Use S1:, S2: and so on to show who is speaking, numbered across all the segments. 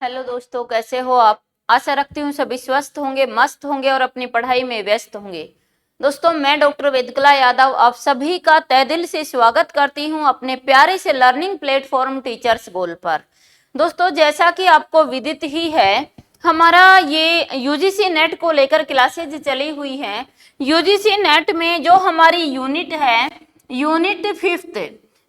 S1: Hello दोस्तों, कैसे हो आप। आशा रखती हूँ सभी स्वस्थ होंगे, मस्त होंगे और अपनी पढ़ाई में व्यस्त होंगे। दोस्तों, मैं डॉक्टर वेदकला यादव आप सभी का तहे दिल से स्वागत करती हूँ अपने प्यारे से लर्निंग प्लेटफॉर्म टीचर्स गोल पर। दोस्तों, जैसा कि आपको विदित ही है, हमारा ये यूजीसी नेट को लेकर क्लासेज चली हुई हैं। यूजीसी नेट में जो हमारी यूनिट है, यूनिट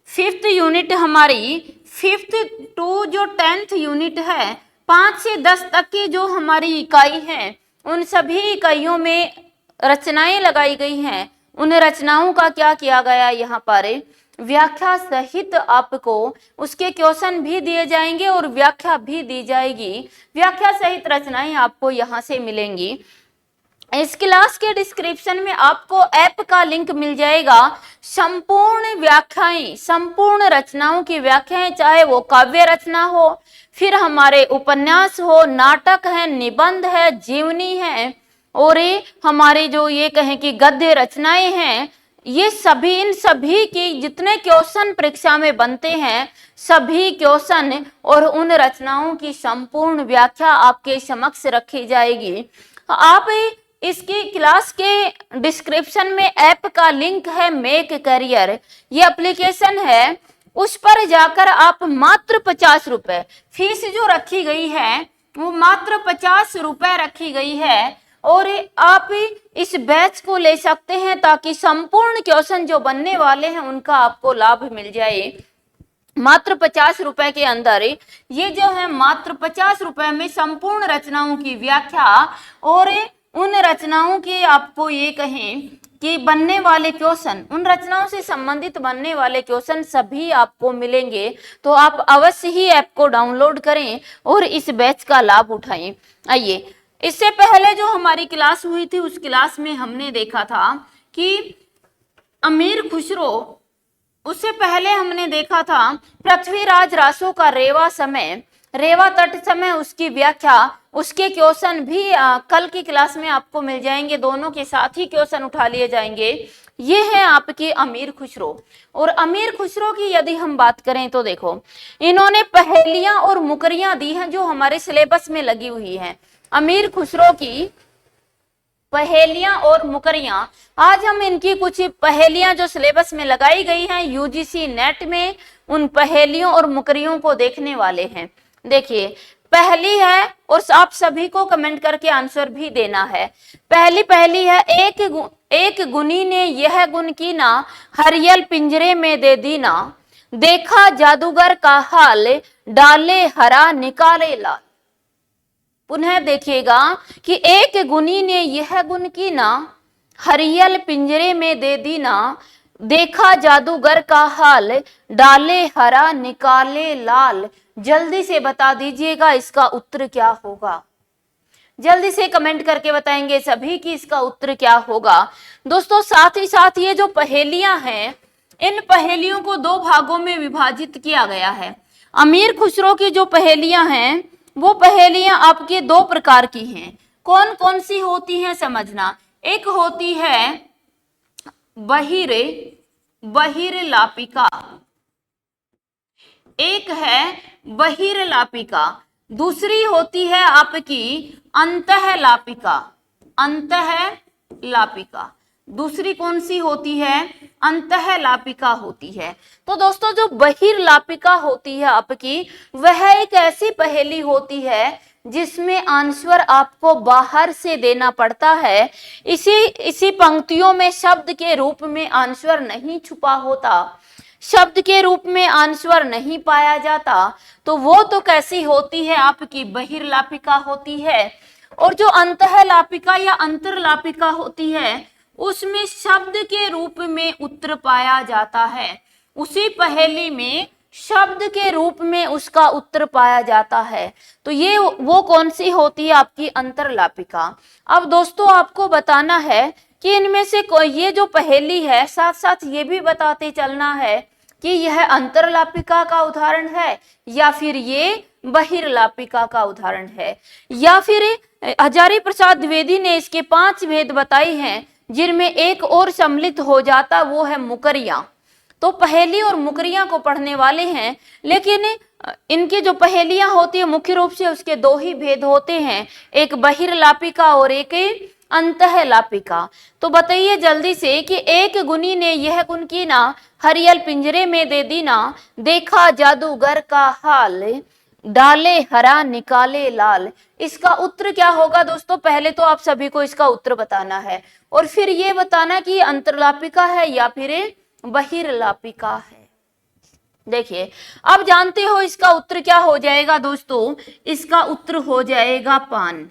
S1: फिफ्थ यूनिट हमारी, फिफ्थ टू जो 10th यूनिट है, 5 से 10 तक की जो हमारी इकाई है, उन सभी इकाइयों में रचनाएं लगाई गई हैं। उन रचनाओं का क्या किया गया, यहाँ पर व्याख्या सहित आपको उसके क्वेश्चन भी दिए जाएंगे और व्याख्या भी दी जाएगी। व्याख्या सहित रचनाएं आपको यहाँ से मिलेंगी। इस क्लास के डिस्क्रिप्शन में आपको ऐप का लिंक मिल जाएगा। संपूर्ण व्याख्याएं, संपूर्ण रचनाओं की व्याख्याएं, चाहे वो काव्य रचना हो, फिर हमारे उपन्यास हो, नाटक है, निबंध है, जीवनी है, और ये हमारे जो ये कहें कि गद्य रचनाएं हैं, ये सभी, इन सभी की जितने क्वेश्चन परीक्षा में बनते हैं, सभी क्वेश्चन और उन रचनाओं की संपूर्ण व्याख्या आपके समक्ष रखी जाएगी। आप इसकी क्लास के डिस्क्रिप्शन में ऐप का लिंक है, मेक करियर, ये एप्लीकेशन है। उस पर जाकर आप मात्र 50 रुपए फीस जो रखी गई है, वो मात्र 50 रुपए रखी गई है, और आप इस बैच को ले सकते हैं ताकि संपूर्ण क्वेश्चन जो बनने वाले हैं उनका आपको लाभ मिल जाए। मात्र 50 रुपए के अंदर ये जो है, मात्र 50 रुपए में संपूर्ण रचनाओं की व्याख्या और उन रचनाओं के आपको ये कहें कि बनने वाले क्वेश्चन, उन रचनाओं से संबंधित बनने वाले क्वेश्चन सभी आपको मिलेंगे। तो आप अवश्य ही ऐप को डाउनलोड करें और इस बैच का लाभ उठाएं। आइए, इससे पहले जो हमारी क्लास हुई थी, उस क्लास में हमने देखा था कि अमीर खुसरो, उससे पहले हमने देखा था पृथ्वीराज रासो का रेवा समय, रेवा तट समय, उसकी व्याख्या, उसके क्वेश्चन भी कल की क्लास में आपको मिल जाएंगे। दोनों के साथ ही क्वेश्चन उठा लिए जाएंगे। ये है आपकी अमीर खुसरो। और अमीर खुसरो की यदि हम बात करें तो देखो, इन्होंने पहेलियां और मुकरियां दी हैं जो हमारे सिलेबस में लगी हुई हैं। अमीर खुसरो की पहेलियां और मुकरियां, आज हम इनकी कुछ पहेलियां जो सिलेबस में लगाई गई हैं यूजीसी नेट में, उन पहेलियों और मुकरियों को देखने वाले हैं। देखिए, पहली है और आप सभी को कमेंट करके आंसर भी देना है। पहली है, एक गुनी ने यह गुण कीना, हरियल पिंजरे में दे दीना, देखा जादूगर का हाल, डाले हरा निकाले लाल। पुनः देखिएगा कि एक गुनी ने यह गुण कीना, हरियल पिंजरे में दे दीना, देखा जादूगर का हाल, डाले हरा निकाले लाल। जल्दी से बता दीजिएगा इसका उत्तर क्या होगा। जल्दी से कमेंट करके बताएंगे सभी कि इसका उत्तर क्या होगा। दोस्तों, साथ ही साथ ये जो पहेलियां हैं, इन पहेलियों को दो भागों में विभाजित किया गया है। अमीर खुसरो की जो पहेलियां हैं, वो पहेलियां आपके दो प्रकार की हैं। कौन कौन सी होती हैं समझना। एक होती है बहिर लापिका, एक है बहिर लापिका, दूसरी होती है आपकी अंतः लापिका। अंतः लापिका दूसरी कौन सी होती है, अंतः लापिका होती है। तो दोस्तों, जो बहिर लापिका होती है आपकी, वह एक ऐसी पहेली होती है जिसमें आंसर आपको बाहर से देना पड़ता है। इसी पंक्तियों में शब्द के रूप में आंसर नहीं छुपा होता, शब्द के रूप में आंसर नहीं पाया जाता। तो वो तो कैसी होती है, आपकी बहिर लापिका होती है। और जो अंतः लापिका या अंतर लापिका होती है, उसमें शब्द के रूप में उत्तर पाया जाता है। उसी पहेली में शब्द के रूप में उसका उत्तर पाया जाता है। तो ये वो कौन सी होती है, आपकी अंतर लापिका। अब दोस्तों, आपको बताना है कि इनमें से कोई, ये जो पहेली है, साथ साथ ये भी बताते चलना है कि यह अंतर लापिका का उदाहरण है या फिर ये बहिर लापिका का उदाहरण है, या फिर हजारी प्रसाद द्विवेदी ने इसके 5 भेद बताए हैं, जिनमें एक और सम्मिलित हो जाता, वो है मुकरियां। तो पहेली और मुकरियां को पढ़ने वाले हैं, लेकिन इनकी जो पहेलियां होती है मुख्य रूप से उसके दो ही भेद होते हैं, एक बहिर्लापिका और एक अंतःलापिका। तो बताइए जल्दी से कि एक गुनी ने यह गुण की ना, हरियल पिंजरे में दे दी ना, देखा जादूगर का हाल, डाले हरा निकाले लाल। इसका उत्तर क्या होगा दोस्तों? पहले तो आप सभी को इसका उत्तर बताना है और फिर ये बताना कि अंतर्लापिका है या फिर बहिर्लापिका है। देखिए अब जानते हो इसका उत्तर क्या हो जाएगा दोस्तों? इसका उत्तर हो जाएगा पान।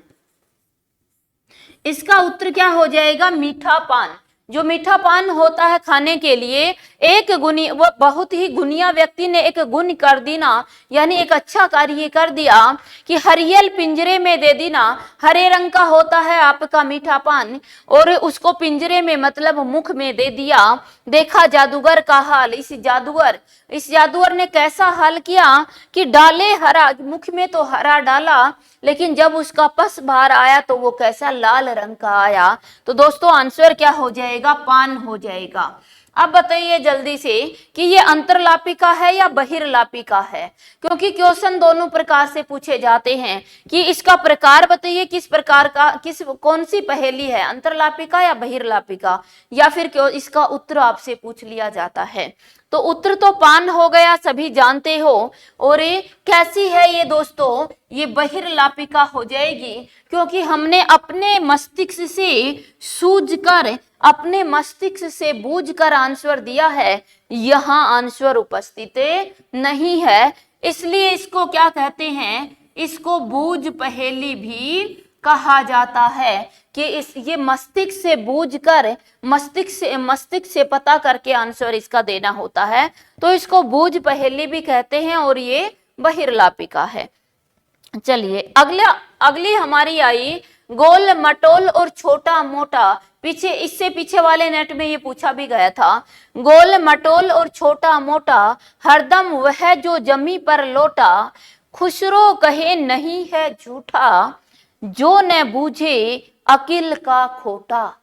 S1: इसका उत्तर क्या हो जाएगा? मीठा पान। जो मीठा पान होता है खाने के लिए, एक गुनी, वो बहुत ही गुनिया व्यक्ति ने एक गुण कर दी ना, यानी एक अच्छा कार्य कर दिया कि हरियल पिंजरे में दे दी ना, हरे रंग का होता है आपका मीठा पान, और उसको पिंजरे में मतलब मुख में दे दिया। देखा जादूगर का हाल, इस जादूगर ने कैसा हाल किया कि डाले हरा, मुख में तो हरा डाला, लेकिन जब उसका पस बाहर आया तो वो कैसा लाल रंग का आया। तो दोस्तों आंसर क्या हो जाएगा? पान हो जाएगा। अब बताइए जल्दी से कि ये अंतर्लापिका है या बहिर्लापिका है, क्योंकि क्वेश्चन दोनों प्रकार से पूछे जाते हैं कि इसका प्रकार बताइए, किस प्रकार का, कौन सी पहेली है, अंतर्लापिका या बहिर्लापिका, या फिर क्यों इसका उत्तर आपसे पूछ लिया जाता है। तो उत्तर तो पान हो गया, सभी जानते हो। और ये कैसी है ये दोस्तों? ये बहिर्लापिका हो जाएगी, क्योंकि हमने अपने मस्तिष्क से सूझकर, अपने मस्तिष्क से बूझकर आंसर दिया है, यहाँ आंसर उपस्थित नहीं है, इसलिए इसको क्या कहते हैं? इसको बूझ पहेली भी कहा जाता है कि ये मस्तिष्क से बूझकर, मस्तिष्क से पता करके आंसर इसका देना होता है, तो इसको बूझ पहेली भी कहते हैं और ये बहिर्लापिका है। चलिए अगली हमारी आई गोल मटोल और छोटा मोटा। पीछे, इससे पीछे वाले नेट में ये पूछा भी गया था। गोल मटोल और छोटा मोटा, हरदम वह जो जमी पर लोटा, खुसरो कहे नहीं है झूठा, जो न बूझे अकिल का खोटा।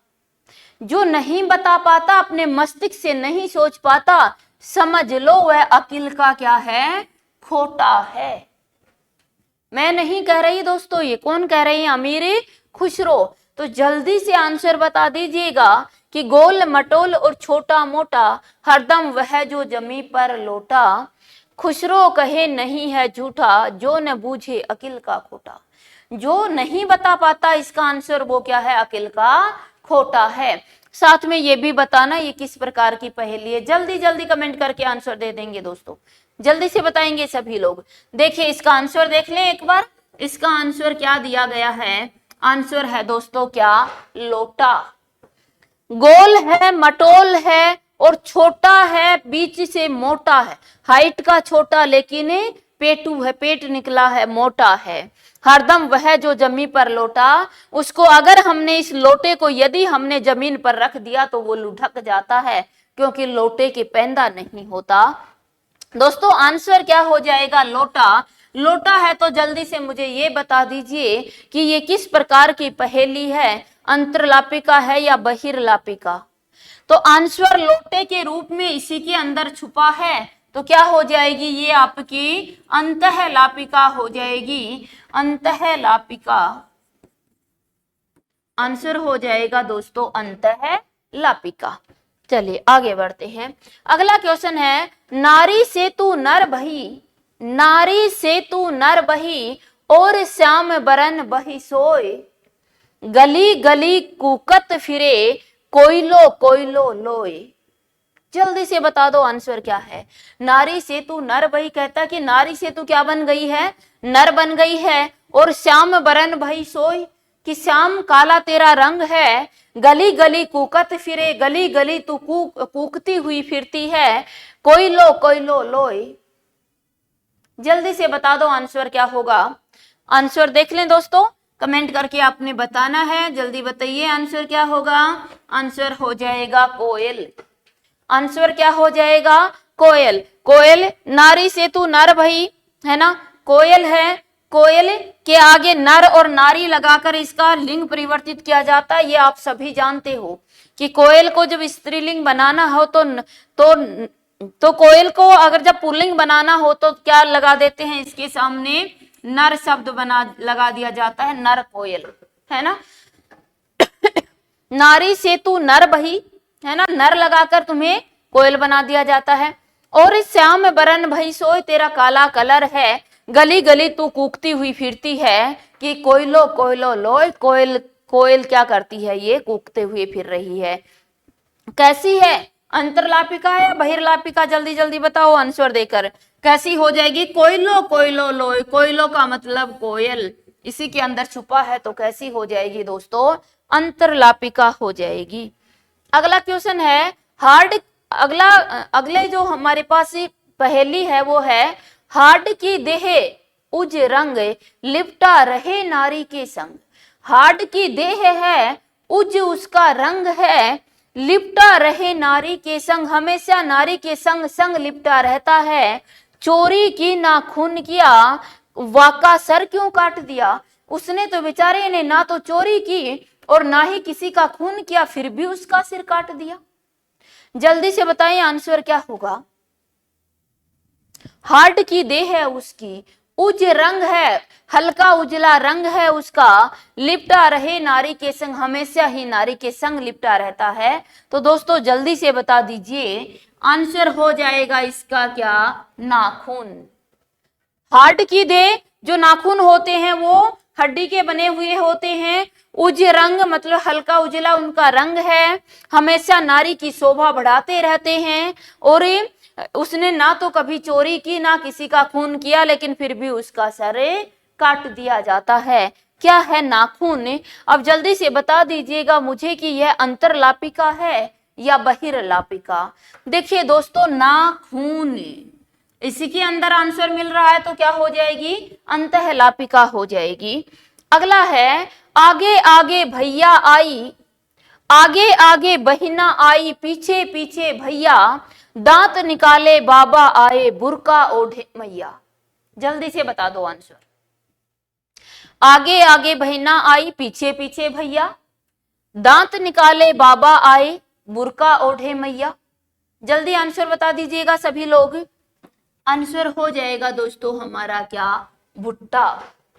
S1: जो नहीं बता पाता, अपने मस्तिष्क से नहीं सोच पाता, समझ लो वह अकिल का क्या है? खोटा है। मैं नहीं कह रही दोस्तों, ये कौन कह रही है? अमीर खुसरो। तो जल्दी से आंसर बता दीजिएगा कि गोल मटोल और छोटा मोटा, हरदम वह जो जमी पर लोटा, खुसरो कहे नहीं है झूठा, जो न बूझे अकिल का खोटा। जो नहीं बता पाता, इसका आंसर वो क्या है? अकिल का खोटा है। साथ में ये भी बताना ये किस प्रकार की पहेली है। जल्दी जल्दी कमेंट करके आंसर दे देंगे दोस्तों, जल्दी से बताएंगे सभी लोग। देखिए इसका आंसर देख लें एक बार। इसका आंसर क्या दिया गया है? आंसर है दोस्तों क्या? लोटा। गोल है, मटोल है और छोटा है, बीच से मोटा है, हाइट का छोटा लेकिन पेटू है, पेट निकला है, मोटा है। हरदम वह जो जमीन पर लोटा, उसको अगर हमने, इस लोटे को यदि हमने जमीन पर रख दिया तो वो लुढ़क जाता है, क्योंकि लोटे के पैंदा नहीं होता। दोस्तों आंसर क्या हो जाएगा? लोटा। लोटा है तो जल्दी से मुझे ये बता दीजिए कि ये किस प्रकार की पहेली है, अंतर्लापिका है या बहिर्लापिका? तो आंसर लोटे के रूप में इसी के अंदर छुपा है, तो क्या हो जाएगी? ये आपकी अंतःलापिका हो जाएगी। अंतःलापिका आंसर हो जाएगा दोस्तों अंतःलापिका। चलिए आगे बढ़ते हैं। अगला क्वेश्चन है, नारी से तू नर बही, नारी से तू नर बही, और श्याम बरन बही सोए, गली गली कूकत फिरे, कोयलो कोयलो लोए। जल्दी से बता दो आंसर क्या है? नारी से तू नर बही कहता कि नारी से तू क्या बन गई है? नर बन गई है। और श्याम बरन भई सोई, कि श्याम काला तेरा रंग है, गली गली कूकत फिरे, गली गली तू कूकती हुई फिरती है, कोयलो कोयलो लोए। जल्दी से बता दो आंसर क्या होगा? आंसर देख लें दोस्तों, कमेंट करके आपने बताना है। जल्दी बताइए आंसर क्या होगा? आंसर हो जाएगा कोयल। आंसर क्या हो जाएगा? कोयल। कोयल, नारी से तू नर भई, है ना, कोयल है, कोयल के आगे नर और नारी लगाकर इसका लिंग परिवर्तित किया जाता है। ये आप सभी जानते हो कि कोयल को जब स्त्रीलिंग बनाना हो तो तो कोयल को अगर जब पुल्लिंग बनाना हो तो क्या लगा देते हैं, इसके सामने नर शब्द लगा दिया जाता है, नर कोयल, है ना। नारी से तू नर बही, है ना, नर लगाकर तुम्हें कोयल बना दिया जाता है। और इस श्याम बरन भई सोय, तेरा काला कलर है, गली गली तू कूकती हुई फिरती है, कि कोयलो कोयलो लोय, कोयल कोयल क्या करती है, ये कूकते हुए फिर रही है। कैसी है, अंतरलापिका है या बहिर्लापिका, जल्दी जल्दी बताओ आंसर देकर। कैसी हो जाएगी, कोयलो कोयलो लोय, कोयलो का मतलब कोयल, इसी के अंदर छुपा है, तो कैसी हो जाएगी दोस्तों, अंतरलापिका हो जाएगी। अगला क्वेश्चन है हार्ड, अगले जो हमारे पास पहेली है वो है, हार्ड की देह उज रंग, लिपटा रहे नारी के संग। हार्ड की देह है, उज उसका रंग है, लिपटा रहे नारी के संग, हमेशा नारी के संग संग लिपटा रहता है। चोरी की ना खून किया, वाका सर क्यों काट दिया। उसने तो बेचारे ने ना तो चोरी की और ना ही किसी का खून किया, फिर भी उसका सिर काट दिया। जल्दी से बताइए आंसर क्या होगा। हार्ड की देह है उसकी, उज रंग है, हल्का उजला रंग है उसका, लिपटा रहे नारी के संग, हमेशा ही नारी के संग लिपटा रहता है। तो दोस्तों जल्दी से बता दीजिए, आंसर हो जाएगा इसका क्या, नाखून। हार्ड की देह, जो नाखून होते हैं वो हड्डी के बने हुए होते हैं, उज रंग मतलब हल्का उजला उनका रंग है, हमेशा नारी की शोभा बढ़ाते रहते हैं। और उसने ना तो कभी चोरी की ना किसी का खून किया, लेकिन फिर भी उसका सर काट दिया जाता है। क्या है, नाखून। अब जल्दी से बता दीजिएगा मुझे कि यह अंतरलापिका है या बहिर्लापिका। देखिए दोस्तों, नाखून, इसी के अंदर आंसर मिल रहा है, तो क्या हो जाएगी, अंतःलापिका हो जाएगी। अगला है, आगे आगे भैया आई, आगे आगे बहिना आई, पीछे पीछे भैया, दांत निकाले बाबा आए, बुरका ओढ़े मैया। जल्दी से बता दो आंसर। आगे आगे बहिना आई, पीछे पीछे भैया, दांत निकाले बाबा आए, बुरका ओढ़े मैया। जल्दी आंसर बता दीजिएगा सभी लोग। आंसर हो जाएगा दोस्तों हमारा क्या, भुट्टा।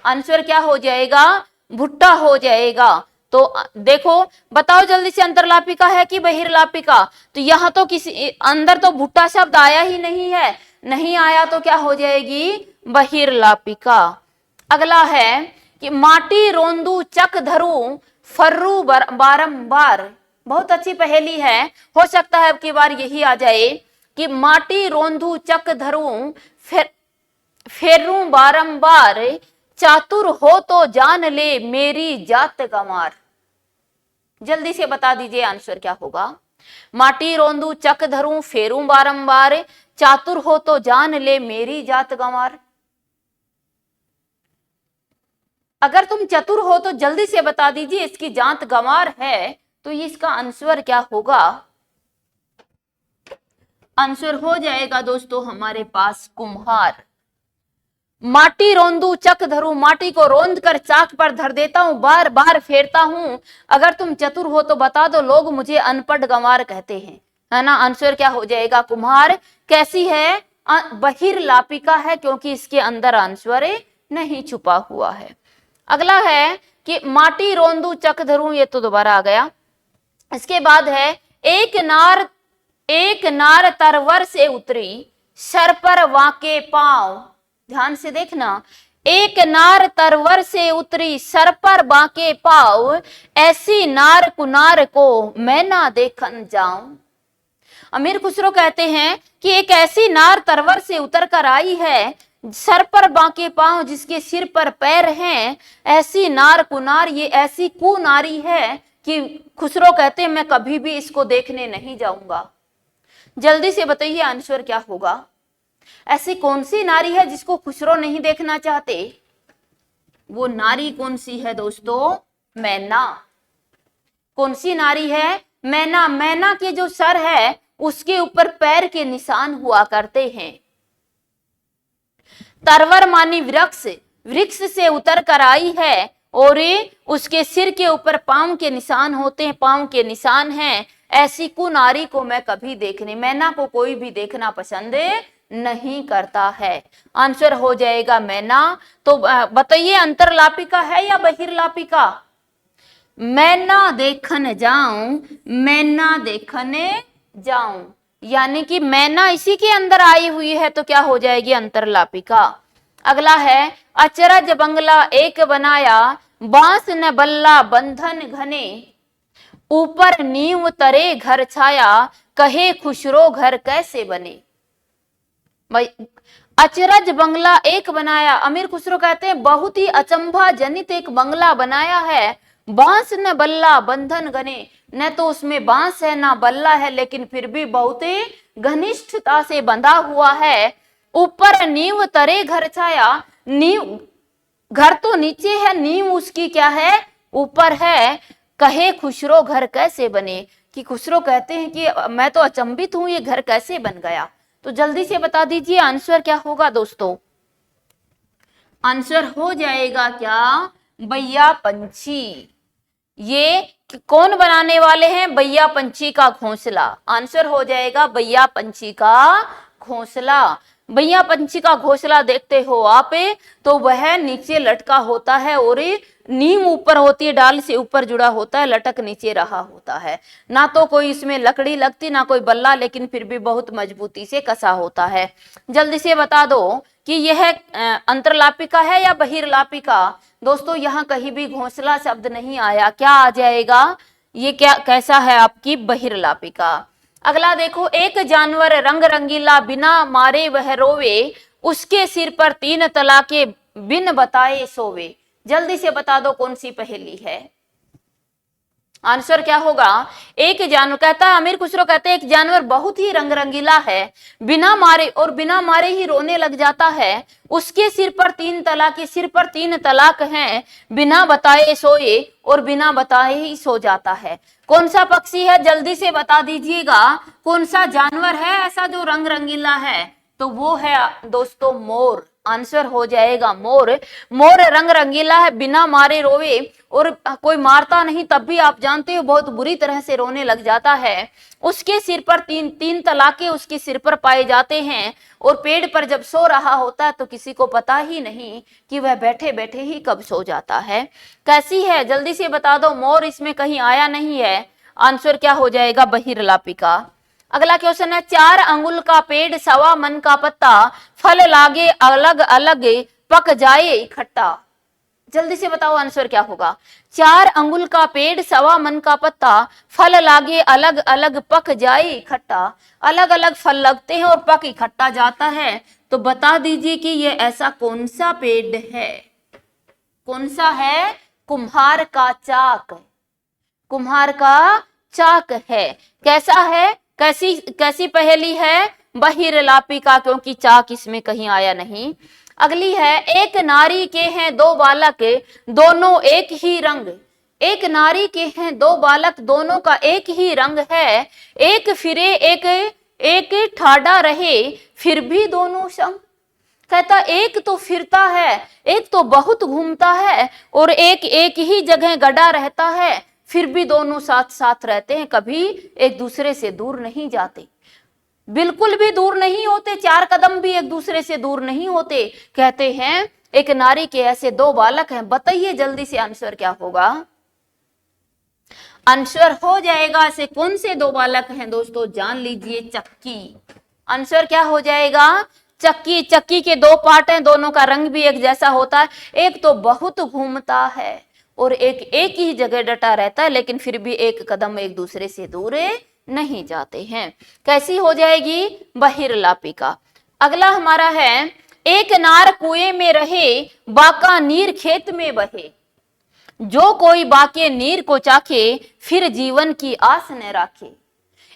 S1: आंसर क्या हो जाएगा, भुट्टा हो जाएगा। तो देखो बताओ जल्दी से, अंतरलापिका है कि बहिर्लापिका। तो यहाँ तो किसी अंदर तो भुट्टा शब्द आया ही नहीं है, नहीं आया तो क्या हो जाएगी, बहिर्लापिका। अगला है कि माटी रोंदू चक धरू, फर्रू बारंबार। बहुत अच्छी पहेली है, हो सकता है अब की बार यही आ जाए कि माटी रोंदू चक धरू, फेरू बारंबार, चातुर हो तो जान ले मेरी जात गंवार। जल्दी से बता दीजिए आंसर क्या होगा। माटी रोंदू चक धरूं, फेरूं बारंबार, चातुर हो तो जान ले मेरी जात गंवार। अगर तुम चतुर हो तो जल्दी से बता दीजिए इसकी जात गंवार है, तो इसका आंसर क्या होगा। आंसर हो जाएगा दोस्तों हमारे पास कुम्हार। माटी रोंदू चक धरूं, माटी को रोंद कर चाक पर धर देता हूं, बार बार फेरता हूं। अगर तुम चतुर हो तो बता दो, लोग मुझे अनपढ़ गंवार कहते हैं, है ना। आंसर क्या हो जाएगा, कुम्हार। कैसी है, बहिर्लापिका है, क्योंकि इसके अंदर आंसर नहीं छुपा हुआ है। अगला है कि माटी रोंदू चक धरूं, ये तो दोबारा आ गया। इसके बाद है, एक नार तरवर से उतरी, सर पर वाके पांव। ध्यान से देखना, एक नार तरवर से उतरी, सर पर बाके पांव, ऐसी नार कुनार को मैं ना देखन जाऊं। अमीर खुसरो कहते हैं कि एक ऐसी नार तरवर से उतर कर आई है, सर पर बाके पांव, जिसके सिर पर पैर हैं, ऐसी नार कुनार, ये ऐसी कुनारी है कि खुसरो कहते हैं मैं कभी भी इसको देखने नहीं जाऊंगा। जल्दी से बताइए आंसर क्या होगा। ऐसी कौन सी नारी है जिसको खुसरो नहीं देखना चाहते। वो नारी कौन सी है दोस्तों, मैना। कौन सी नारी है, मैना। मैना के जो सर है उसके ऊपर पैर के निशान हुआ करते हैं। तरवर मानी वृक्ष, वृक्ष से उतर कर आई है और उसके सिर के ऊपर पांव के निशान होते हैं, पांव के निशान हैं। ऐसी कुनारी को मैं कभी देखने, मैना को कोई भी देखना पसंद नहीं करता है। आंसर हो जाएगा मैना। तो बताइए अंतरलापिका है या बहिर्लापिका? मैना देखने जाऊं, मैना देखने जाऊं, यानी कि मैना इसी के अंदर आई हुई है, तो क्या हो जाएगी अंतरलापिका। अगला है अचरज बंगला एक बनाया, बांस न बल्ला बंधन घने, ऊपर नींव तरे घर छाया, कहे खुशरो घर कैसे बने। भाई अचरज बंगला एक बनाया, अमीर खुसरो कहते हैं बहुत ही अचंभा जनित एक बंगला बनाया है, बांस न बल्ला बंधन घने, न तो उसमें बांस है ना बल्ला है, लेकिन फिर भी बहुत ही घनिष्ठता से बंधा हुआ है। ऊपर नींव तरे घर छाया, नींव घर तो नीचे है, नींव उसकी क्या है, ऊपर है। कहे खुसरो घर कैसे बने, कि खुसरो कहते हैं कि मैं तो अचंभित हूं, ये घर कैसे बन गया। तो जल्दी से बता दीजिए आंसर क्या होगा दोस्तों। आंसर हो जाएगा क्या, बैया पंछी। ये कौन बनाने वाले हैं, बैया पंछी का घोंसला। आंसर हो जाएगा बैया पंछी का घोंसला। बैया पंछी का घोंसला देखते हो आप, तो वह नीचे लटका होता है और नीम ऊपर होती है, डाल से ऊपर जुड़ा होता है, लटक नीचे रहा होता है। ना तो कोई इसमें लकड़ी लगती ना कोई बल्ला, लेकिन फिर भी बहुत मजबूती से कसा होता है। जल्दी से बता दो कि यह अंतरलापिका है या बहिर्लापिका। दोस्तों यहाँ कहीं भी घोंसला शब्द नहीं आया, क्या आ जाएगा, ये क्या कैसा है आपकी बहिर्लापिका। अगला देखो, एक जानवर रंग रंगीला बिना मारे वह रोवे, उसके सिर पर 3 तलाके बिन बताए सोवे। जल्दी से बता दो कौन सी पहेली है। आंसर क्या होगा, एक जानवर कहता है, अमीर खुसरो कहते हैं एक जानवर बहुत ही रंग रंगीला है, बिना मारे और बिना मारे ही रोने लग जाता है, उसके सिर पर 3 तलाक, सिर पर 3 तलाक हैं, बिना बताए सोए और बिना बताए ही सो जाता है। कौन सा पक्षी है, जल्दी से बता दीजिएगा, कौन सा जानवर है ऐसा जो रंग रंगीला है। तो वो है दोस्तों मोर। आंसर हो जाएगा मोर। मोर रंग रंगीला है, बिना मारे रोवे, और कोई मारता नहीं तब भी आप जानते हो बहुत बुरी तरह से रोने लग जाता है। उसके सिर पर 3 तलाके उसके सिर पर पाए जाते हैं, और पेड़ पर जब सो रहा होता है तो किसी को पता ही नहीं कि वह बैठे बैठे ही कब सो जाता है। कैसी है, जल्दी से बता दो। मोर इसमें कहीं आया नहीं है। आंसर क्या हो जाएगा, बहिर्लापिका। अगला क्वेश्चन है, 4 अंगुल का पेड़ 1.25 मन का पत्ता, फल लागे अलग अलग पक जाए इकट्ठा। जल्दी से बताओ आंसर क्या होगा। 4 अंगुल का पेड़ 1.25 मन का पत्ता, फल लागे अलग अलग पक जाए इकट्ठा। अलग अलग फल लगते हैं और पक इकट्ठा जाता है। तो बता दीजिए कि ये ऐसा कौन सा पेड़ है। कौन सा है, कुम्हार का चाक। कुम्हार का चाक है। कैसा है, कैसी पहेली है, बहिर्लापिका, क्योंकि चाक इसमें कहीं आया नहीं। अगली है, एक नारी के हैं 2 बालक, दोनों एक ही रंग। एक नारी के हैं 2 बालक, दोनों का एक ही रंग है, एक फिरे एक ठाड़ा रहे, फिर भी दोनों संग। कहता एक तो फिरता है, एक तो बहुत घूमता है, और एक ही जगह गड़ा रहता है, फिर भी दोनों साथ साथ रहते हैं, कभी एक दूसरे से दूर नहीं जाते, बिल्कुल भी दूर नहीं होते, 4 कदम भी एक दूसरे से दूर नहीं होते। कहते हैं एक नारी के ऐसे 2 बालक हैं। बताइए जल्दी से आंसर क्या होगा। आंसर हो जाएगा, ऐसे कौन से 2 बालक हैं दोस्तों, जान लीजिए, चक्की। आंसर क्या हो जाएगा, चक्की। चक्की के 2 पार्ट हैं, दोनों का रंग भी एक जैसा होता है। एक तो बहुत घूमता है और एक ही जगह डटा रहता है, लेकिन फिर भी एक कदम एक दूसरे से दूर नहीं जाते हैं। कैसी हो जाएगी, बहिर्लापिका। अगला हमारा है, एक नार कुएं में रहे, बाका नीर खेत में बहे, जो कोई बाके नीर को चाखे, फिर जीवन की आस न राखे।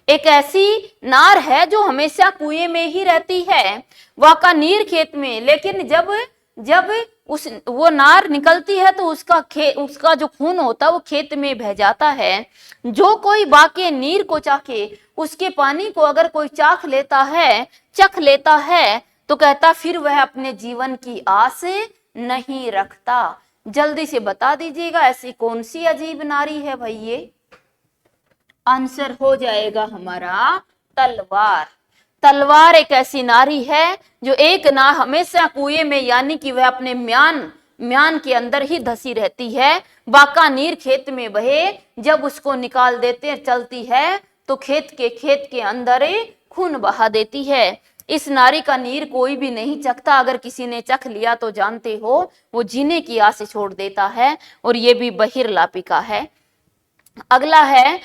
S1: एक ऐसी नार है जो हमेशा कुएं में ही रहती है, बाका नीर खेत में, लेकिन जब वो नार निकलती है तो उसका जो खून होता है वो खेत में बह जाता है। जो कोई बाके नीर को चाखे, उसके पानी को अगर कोई चख लेता है तो कहता फिर वह अपने जीवन की आस नहीं रखता। जल्दी से बता दीजिएगा ऐसी कौन सी अजीब नारी है भाई ये। आंसर हो जाएगा हमारा तलवार। तलवार एक ऐसी नारी है जो एक ना हमेशा कुएं में, यानी कि वह अपने म्यान के अंदर ही धसी रहती है। बाकानीर खेत में बहे, जब उसको निकाल देते चलती है तो खेत के अंदर खून बहा देती है। इस नारी का नीर कोई भी नहीं चखता, अगर किसी ने चख लिया तो जानते हो वो जीने की आस छोड़ देता है, और ये भी बहिर्लापिका है। अगला है,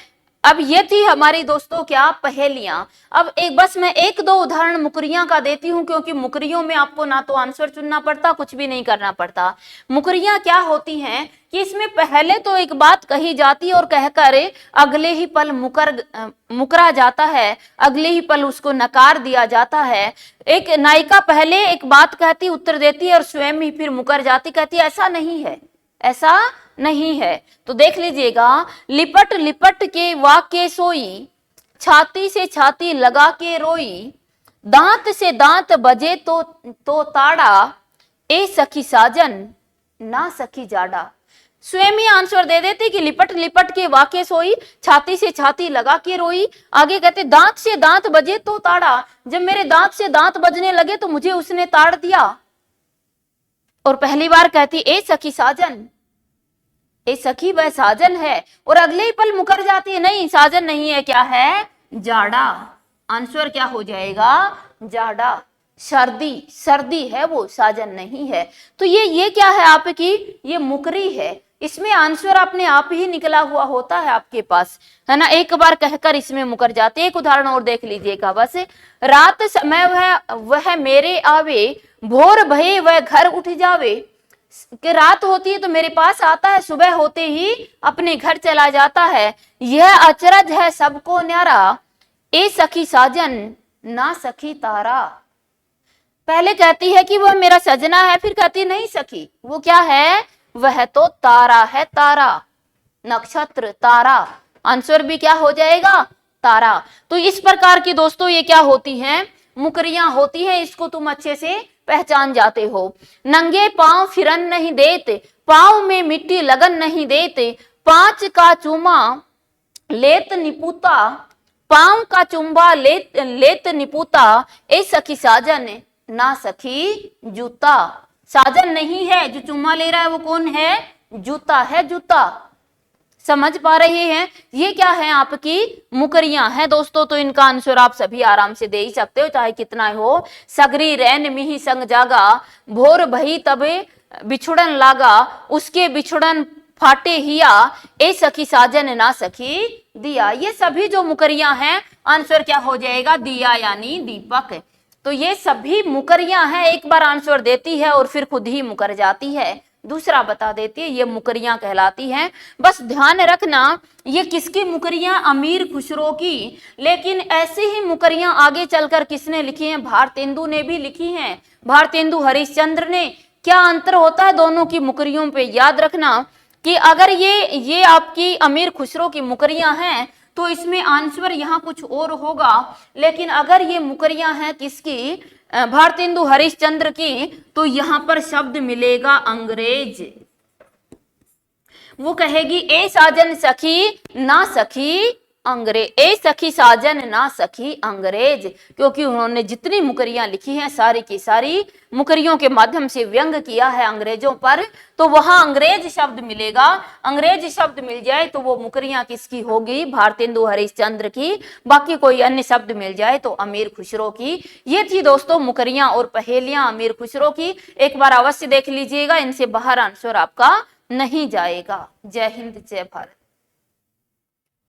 S1: अब ये थी हमारी दोस्तों क्या पहेलियां। अब एक बस मैं एक दो उदाहरण मुकरियां का देती हूं, क्योंकि मुकरियों में आपको ना तो आंसर चुनना पड़ता, कुछ भी नहीं करना पड़ता। मुकरियां क्या होती हैं कि इसमें पहले तो एक बात कही जाती है और कहकर अगले ही पल मुकरा जाता है, अगले ही पल उसको नकार दिया जाता है। एक नायिका पहले एक बात कहती, उत्तर देती है और स्वयं ही फिर मुकर जाती, कहती है ऐसा नहीं है, ऐसा नहीं है। तो देख लीजिएगा, लिपट लिपट के वाके सोई, छाती से छाती लगा के रोई, दांत से दांत बजे तो ताड़ा, ए सखी साजन ना सखी जाड़ा। स्वयं ही आंसर दे देते कि लिपट लिपट के वाके सोई, छाती से छाती लगा के रोई। आगे कहते दांत से दांत बजे तो ताड़ा, जब मेरे दांत से दांत बजने लगे तो मुझे उसने ताड़ दिया। और पहली बार कहती ए सखी साजन, ए सखी वह साजन है, और अगले ही पल मुकर जाती है, नहीं साजन नहीं है, क्या है, जाड़ा। आंसर क्या हो जाएगा, जाड़ा। सर्दी है वो, साजन नहीं है। तो ये क्या है आपकी, ये मुकरी है। इसमें आंसर अपने आप ही निकला हुआ होता है आपके पास, है ना। एक बार कहकर इसमें मुकर जाते। एक उदाहरण और देख लीजिएगा बस। रात समय वह मेरे आवे, भोर भये वह घर उठ जावे। कि रात होती है तो मेरे पास आता है, सुबह होते ही अपने घर चला जाता है। यह अचरज है सबको न्यारा, ए सखी साजन ना सखी तारा। पहले कहती है कि वह मेरा सजना है, फिर कहती नहीं सखी, वो क्या है, वह तो तारा है, तारा, नक्षत्र, तारा। आंसर भी क्या हो जाएगा, तारा। तो इस प्रकार की दोस्तों ये क्या होती हैं, मुकरियां होती हैं। इसको तुम अच्छे से पहचान जाते हो। नंगे पांव फिरन नहीं देते, पांव में मिट्टी लगन नहीं देते, पांच का चूमा लेत निपुता, पांव का चुंबा लेत निपुता, ए सखी साजन ना सखी जूता। साजन नहीं है, जो चुम्मा ले रहा है वो कौन है, जूता है, जूता। समझ पा रहे हैं, ये क्या है आपकी मुकरियां हैं दोस्तों। तो इनका आंसर आप सभी आराम से दे ही सकते हो, चाहे कितना हो। सगरी रैन मिही संग जागा, भोर भई तबे बिछुड़न लागा, उसके बिछुड़न फाटे हिया, ए सखी साजन ना सखी दिया। ये सभी जो मुकरियां हैं, आंसर क्या हो जाएगा, दिया यानी दीपक। तो ये सभी मुकरियां हैं, एक बार आंसर देती है और फिर खुद ही मुकर जाती है, दूसरा बता देती है, ये मुकरियां कहलाती हैं। बस ध्यान रखना, ये किसकी मुकरियां, अमीर खुसरो की। लेकिन ऐसी ही मुकरियां आगे चलकर किसने लिखी हैं, भारतेंदु ने भी लिखी हैं, भारतेंदु हरिश्चंद्र ने। क्या अंतर होता है दोनों की मुकरियों पे, याद रखना कि अगर ये आपकी अमीर खुसरो की मुकरियां हैं तो इसमें आंसर यहाँ कुछ और होगा। लेकिन अगर ये मुकरियां हैं किसकी, भारतेंदु हरिश्चंद्र की, तो यहां पर शब्द मिलेगा अंग्रेज। वो कहेगी ए साजन सखी ना सखी अंग्रेज, ए सखी साजन ना सखी अंग्रेज, क्योंकि उन्होंने जितनी मुकरियां लिखी हैं सारी की सारी मुकरियों के माध्यम से व्यंग किया है अंग्रेजों पर। तो वहां अंग्रेज शब्द मिलेगा। अंग्रेज शब्द मिल जाए तो वो मुकरियां किसकी होगी, भारतेंदु हरिश्चंद्र की। बाकी कोई अन्य शब्द मिल जाए तो अमीर खुसरो की। ये थी दोस्तों मुकरियां और पहेलियां अमीर खुसरो की। एक बार अवश्य देख लीजिएगा, इनसे बाहर आंसर आपका नहीं जाएगा। जय हिंद, जय भारत।